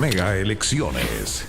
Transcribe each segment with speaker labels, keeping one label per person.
Speaker 1: Mega Elecciones.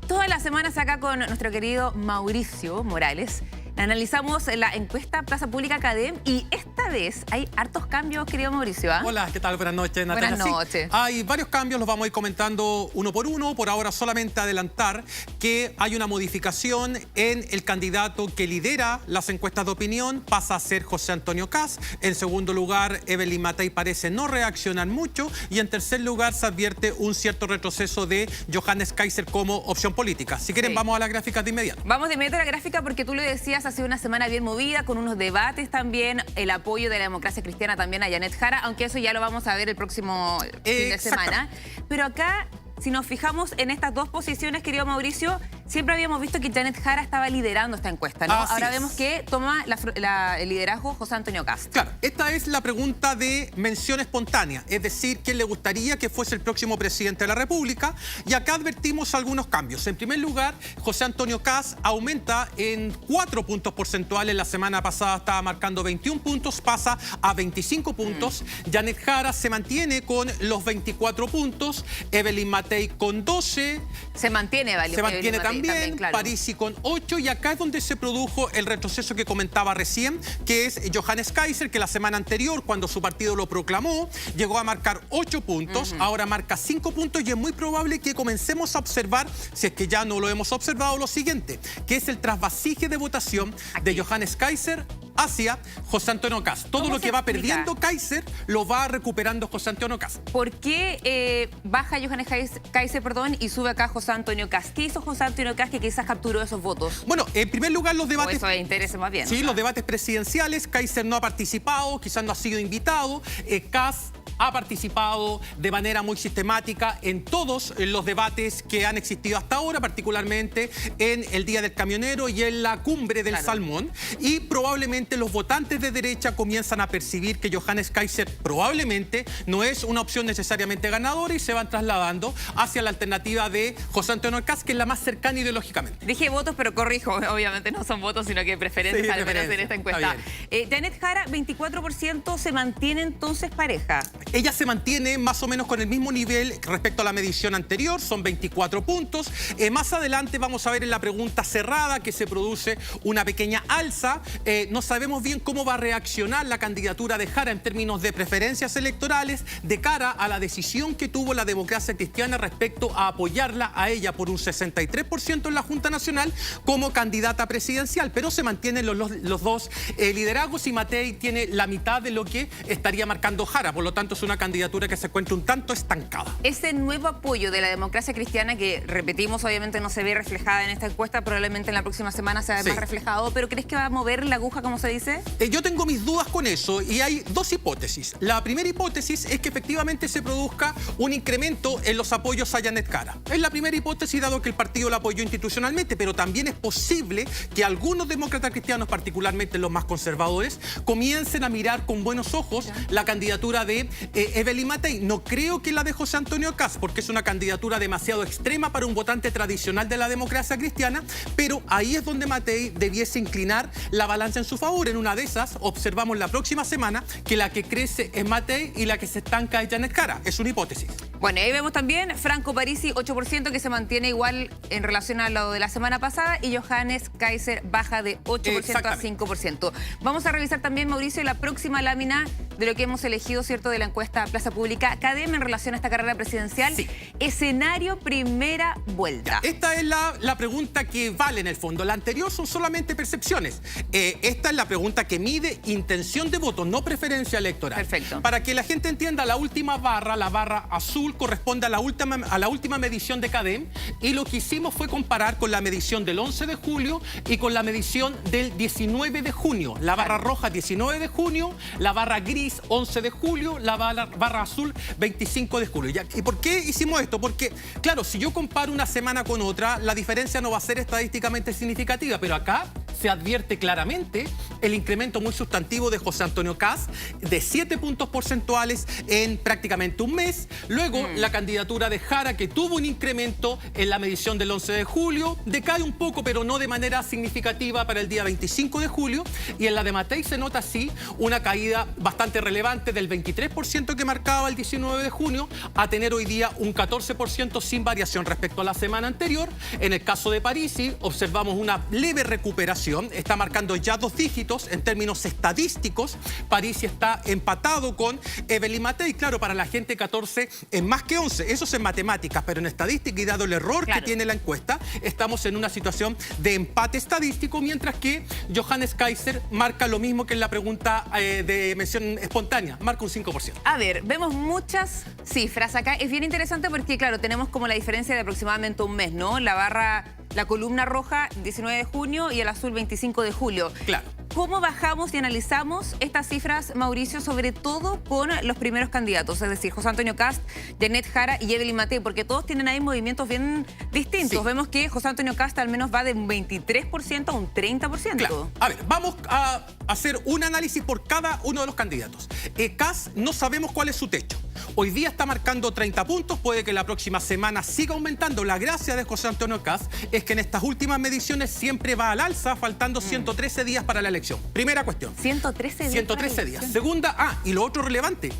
Speaker 2: Todas las semanas acá con nuestro querido Mauricio Morales analizamos la encuesta Plaza Pública CADEM y esta vez hay hartos cambios, querido Mauricio.
Speaker 3: Hola, ¿qué tal? Buenas noches, Natalia.
Speaker 2: Buenas noches.
Speaker 3: Sí, hay varios cambios, los vamos a ir comentando uno por uno. Por ahora solamente adelantar que hay una modificación en el candidato que lidera las encuestas de opinión. Pasa a ser José Antonio Kast. En segundo lugar, Evelyn Matei parece no reaccionar mucho. Y en tercer lugar, se advierte un cierto retroceso de Johannes Kaiser como opción política. Si quieren, vamos a las gráficas de inmediato.
Speaker 2: Vamos de inmediato a la gráfica porque tú lo decías, ha sido una semana bien movida, con unos debates también, el apoyo de la democracia cristiana también a Janet Jara, aunque eso ya lo vamos a ver el próximo fin de semana. Pero acá, si nos fijamos en estas dos posiciones, querido Mauricio, siempre habíamos visto que Janet Jara estaba liderando esta encuesta, ¿no? Ahora vemos que toma el liderazgo José Antonio Kast.
Speaker 3: Claro, esta es la pregunta de mención espontánea, es decir, ¿quién le gustaría que fuese el próximo presidente de la República? Y acá advertimos algunos cambios. En primer lugar, José Antonio Kast aumenta en 4 puntos porcentuales. La semana pasada estaba marcando 21 puntos, pasa a 25 puntos. Janet Jara se mantiene con los 24 puntos. Evelyn Matei con 12.
Speaker 2: Se mantiene, Evelyn
Speaker 3: también claro. Parisi con 8, y acá es donde se produjo el retroceso que comentaba recién, que es Johannes Kaiser, que la semana anterior, cuando su partido lo proclamó, llegó a marcar 8 puntos, ahora marca 5 puntos, y es muy probable que comencemos a observar, si es que ya no lo hemos observado, lo siguiente, que es el trasvasije de votación de Johannes Kaiser hacia José Antonio Kast. Todo lo que va perdiendo Kaiser lo va recuperando José Antonio Kast.
Speaker 2: ¿Por qué baja Johannes Kaiser, y sube acá José Antonio Kast? ¿Qué hizo José Antonio Kast que quizás capturó esos votos?
Speaker 3: Bueno, en primer lugar los debates...
Speaker 2: Eso interesa más bien.
Speaker 3: Sí, los debates presidenciales. Kaiser no ha participado, quizás no ha sido invitado. Kast ha participado de manera muy sistemática en todos los debates que han existido hasta ahora, particularmente en el Día del Camionero y en la Cumbre del Salmón. Y probablemente los votantes de derecha comienzan a percibir que Johannes Kaiser probablemente no es una opción necesariamente ganadora y se van trasladando hacia la alternativa de José Antonio Kast, que es la más cercana ideológicamente.
Speaker 2: Dije votos, pero corrijo, obviamente no son votos, sino que preferencias, al menos en esta encuesta. Janet Jara, 24%, ¿se mantiene entonces pareja?
Speaker 3: Ella se mantiene más o menos con el mismo nivel respecto a la medición anterior, son 24 puntos. Más adelante vamos a ver en la pregunta cerrada que se produce una pequeña alza. No sabemos bien cómo va a reaccionar la candidatura de Jara en términos de preferencias electorales de cara a la decisión que tuvo la democracia cristiana respecto a apoyarla a ella por un 63% en la Junta Nacional como candidata presidencial, pero se mantienen los dos liderazgos y Matei tiene la mitad de lo que estaría marcando Jara, por lo tanto es una candidatura que se encuentra un tanto estancada.
Speaker 2: Ese nuevo apoyo de la democracia cristiana, que repetimos, obviamente no se ve reflejada en esta encuesta, probablemente en la próxima semana se vea más reflejado, pero ¿crees que va a mover la aguja, como se dice?
Speaker 3: Yo tengo mis dudas con eso y hay dos hipótesis. La primera hipótesis es que efectivamente se produzca un incremento en los apoyos a Janet Jara. Es la primera hipótesis, dado que el partido la apoyó institucionalmente, pero también es posible que algunos demócratas cristianos, particularmente los más conservadores, comiencen a mirar con buenos ojos la candidatura de Evelyn Matei. No creo que la de José Antonio Kast, porque es una candidatura demasiado extrema para un votante tradicional de la democracia cristiana, pero ahí es donde Matei debiese inclinar la balanza en su favor. En una de esas observamos la próxima semana que la que crece es Matei y la que se estanca es Janet Jara. Es una hipótesis.
Speaker 2: Bueno, ahí vemos también Franco Parisi, 8%, que se mantiene igual en relación a lo de la semana pasada, y Johannes Kaiser baja de 8% a 5%. Vamos a revisar también, Mauricio, la próxima lámina de lo que hemos elegido, ¿cierto?, de la encuesta Plaza Pública CADEM en relación a esta carrera presidencial. Escenario primera vuelta.
Speaker 3: Esta es la pregunta que vale en el fondo. La anterior son solamente percepciones. Esta es la pregunta que mide intención de voto, no preferencia electoral.
Speaker 2: Perfecto.
Speaker 3: Para que la gente entienda, la última barra, la barra azul, corresponde a la última medición de CADEM, y lo que hicimos fue comparar con la medición del 11 de julio y con la medición del 19 de junio. La barra roja 19 de junio, la barra gris 11 de julio, la barra azul 25 de julio. ¿Y por qué hicimos esto? Porque, claro, si yo comparo una semana con otra, la diferencia no va a ser estadísticamente significativa, pero acá se advierte claramente el incremento muy sustantivo de José Antonio Kast de 7 puntos porcentuales en prácticamente un mes. Luego, la candidatura de Jara, que tuvo un incremento en la medición del 11 de julio, decae un poco, pero no de manera significativa para el día 25 de julio. Y en la de Matei se nota, sí, una caída bastante relevante del 23% que marcaba el 19 de junio a tener hoy día un 14% sin variación respecto a la semana anterior. En el caso de Parisi, observamos una leve recuperación. Está marcando ya 2 dígitos en términos estadísticos. Parisi está empatado con Evelyn Matei. Claro, para la gente 14 es más que 11. Eso es en matemáticas, pero en estadística y dado el error que tiene la encuesta, estamos en una situación de empate estadístico, mientras que Johannes Kaiser marca lo mismo que en la pregunta de mención espontánea, marca un 5%.
Speaker 2: A ver, vemos muchas cifras acá. Es bien interesante porque, claro, tenemos como la diferencia de aproximadamente un mes, ¿no? La columna roja 19 de junio y el azul 25 de julio.
Speaker 3: Claro.
Speaker 2: ¿Cómo bajamos y analizamos estas cifras, Mauricio, sobre todo con los primeros candidatos? Es decir, José Antonio Kast, Janet Jara y Evelyn Matei, porque todos tienen ahí movimientos bien distintos.
Speaker 3: Sí.
Speaker 2: Vemos que José Antonio Kast al menos va de un 23% a un 30%.
Speaker 3: Claro. A ver, vamos a hacer un análisis por cada uno de los candidatos. Kast no sabemos cuál es su techo. Hoy día está marcando 30 puntos, puede que la próxima semana siga aumentando. La gracia de José Antonio Kast es que en estas últimas mediciones siempre va al alza, faltando 113 días para la elección. Primera cuestión.
Speaker 2: 113 días.
Speaker 3: 113 días. Segunda, y lo otro relevante,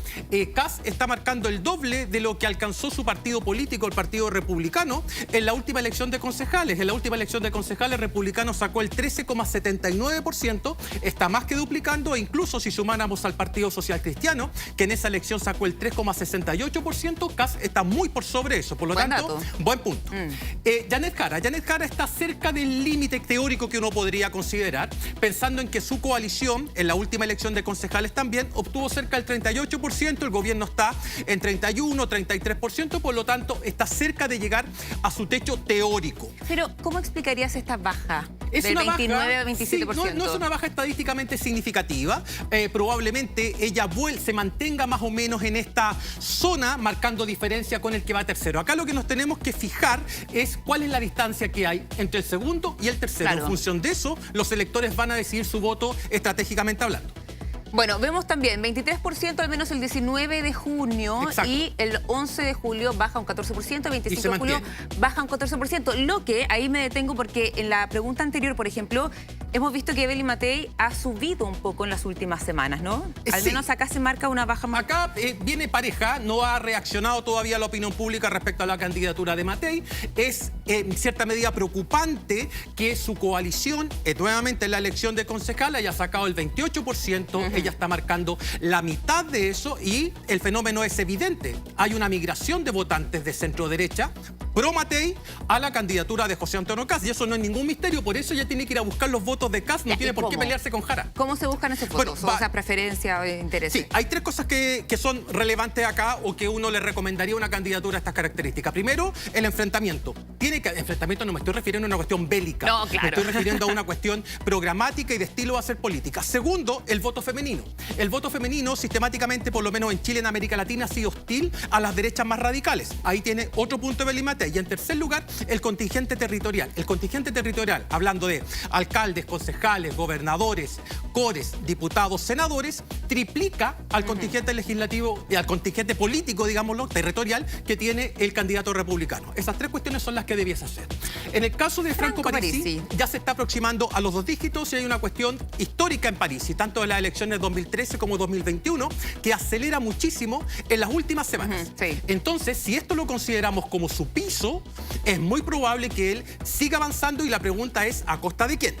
Speaker 3: Kast está marcando el doble de lo que alcanzó su partido político, el Partido Republicano, en la última elección de concejales. En la última elección de concejales, Republicano sacó el 13,79%, está más que duplicando, e incluso si sumáramos al Partido Social Cristiano, que en esa elección sacó el 3,68%, Kast está muy por sobre eso. Por lo tanto, buen punto. Janet Jara está cerca del límite teórico que uno podría considerar, pensando en que su coalición, en la última elección de concejales también, obtuvo cerca del 38%, el gobierno está en 31, 33%, por lo tanto, está cerca de llegar a su techo teórico.
Speaker 2: Pero, ¿cómo explicarías esta baja?
Speaker 3: Es
Speaker 2: del
Speaker 3: una
Speaker 2: 29 a 27%.
Speaker 3: Sí, no es una baja estadísticamente significativa. Probablemente ella se mantenga más o menos en esta zona, marcando diferencia con el que va tercero. Acá lo que nos tenemos que fijar es cuál es la distancia que hay entre el segundo y el tercero. Claro. En función de eso, los electores van a decidir su voto estratégicamente hablando.
Speaker 2: Bueno, vemos también 23% al menos el 19 de junio. Exacto. Y el 11 de julio baja un 14%, el 25 de julio baja un 14%. Lo que ahí me detengo porque en la pregunta anterior, por ejemplo, hemos visto que Evelyn Matei ha subido un poco en las últimas semanas, ¿no? Al menos acá se marca una baja más.
Speaker 3: Acá viene pareja, no ha reaccionado todavía la opinión pública respecto a la candidatura de Matei. Es en cierta medida preocupante que su coalición, nuevamente en la elección de concejal, haya sacado el 28%. Ella está marcando la mitad de eso y el fenómeno es evidente. Hay una migración de votantes de centro derecha pro Matei a la candidatura de José Antonio Kast, y eso no es ningún misterio, por eso ella tiene que ir a buscar los votos de Kast, no tiene por qué pelearse con Jara.
Speaker 2: ¿Cómo se buscan esos votos? Bueno, o sea, preferencia o interés.
Speaker 3: Sí, hay 3 cosas que son relevantes acá o que uno le recomendaría a una candidatura de estas características. Primero, el enfrentamiento. Enfrentamiento no me estoy refiriendo a una cuestión bélica.
Speaker 2: No, claro.
Speaker 3: Me estoy refiriendo a una cuestión programática y de estilo a hacer política. Segundo, el voto femenino. El voto femenino sistemáticamente, por lo menos en Chile, en América Latina, ha sido hostil a las derechas más radicales. Ahí tiene otro punto de Evelyn Matei. Y en tercer lugar, el contingente territorial. El contingente territorial, hablando de alcaldes, concejales, gobernadores, cores, diputados, senadores, triplica al contingente legislativo y al contingente político, digámoslo, territorial, que tiene el candidato republicano. Esas 3 cuestiones son las que debiese hacer. En el caso de Franco Parisi, ya se está aproximando a los 2 dígitos y hay una cuestión histórica en Parisi, tanto en las elecciones 2013 como 2021, que acelera muchísimo en las últimas semanas. Entonces, si esto lo consideramos como su piso, es muy probable que él siga avanzando y la pregunta es, ¿a costa de quién?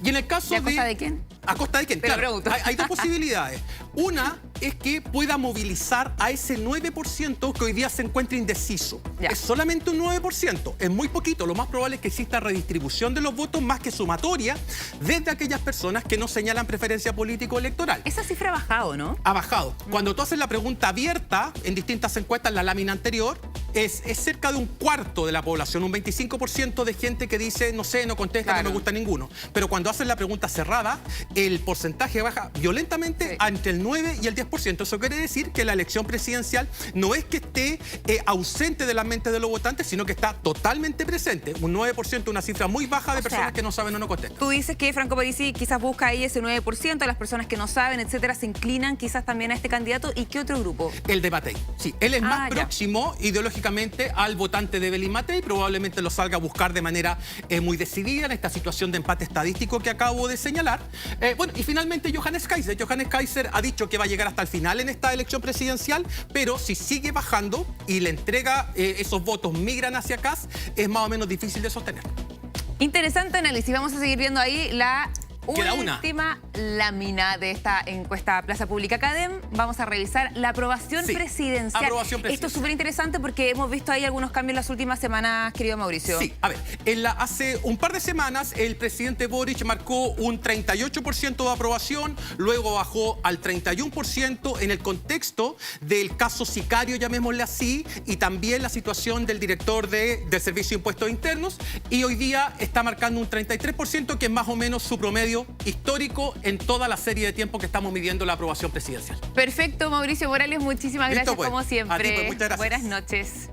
Speaker 3: Y en el caso
Speaker 2: ¿a costa de quién?
Speaker 3: ¿A costa de quién? Claro, hay 2 posibilidades. Una es que pueda movilizar a ese 9% que hoy día se encuentra indeciso. Ya. Es solamente un 9%, es muy poquito. Lo más probable es que exista redistribución de los votos más que sumatoria desde aquellas personas que no señalan preferencia político-electoral.
Speaker 2: Esa cifra ha bajado, ¿no?
Speaker 3: Ha bajado. Cuando tú haces la pregunta abierta en distintas encuestas, la lámina anterior, es cerca de un cuarto de la población, un 25% de gente que dice, no sé, no contesta, claro, no me gusta ninguno. Pero cuando haces la pregunta cerrada, el porcentaje baja violentamente entre el 9 y el 10%. 10%. Eso quiere decir que la elección presidencial no es que esté ausente de la mente de los votantes, sino que está totalmente presente. Un 9%, una cifra muy baja de personas que no saben o no contestan.
Speaker 2: Tú dices que Franco Parisi quizás busca ahí ese 9%, las personas que no saben, etcétera, se inclinan quizás también a este candidato. ¿Y qué otro grupo?
Speaker 3: El de Matei. Sí, él es más próximo ideológicamente al votante de Belín Matei, probablemente lo salga a buscar de manera muy decidida en esta situación de empate estadístico que acabo de señalar. Bueno, y finalmente Johannes Kaiser. Johannes Kaiser ha dicho que va a llegar hasta el final en esta elección presidencial, pero si sigue bajando y le entrega esos votos migran hacia Kast, es más o menos difícil de sostener.
Speaker 2: Interesante análisis. Vamos a seguir viendo ahí la
Speaker 3: Queda
Speaker 2: última lámina de esta encuesta Plaza Pública Cadem. Vamos a revisar la aprobación presidencial. Esto es súper interesante porque hemos visto ahí algunos cambios en las últimas semanas, querido Mauricio.
Speaker 3: Sí, a ver, hace un par de semanas el presidente Boric marcó un 38% de aprobación, luego bajó al 31% en el contexto del caso sicario, llamémosle así, y también la situación del director del Servicio de Impuestos Internos, y hoy día está marcando un 33%, que es más o menos su promedio histórico en toda la serie de tiempo que estamos midiendo la aprobación presidencial.
Speaker 2: Perfecto, Mauricio Morales, muchísimas gracias como siempre.
Speaker 3: A ti, pues, muchas gracias.
Speaker 2: Buenas noches.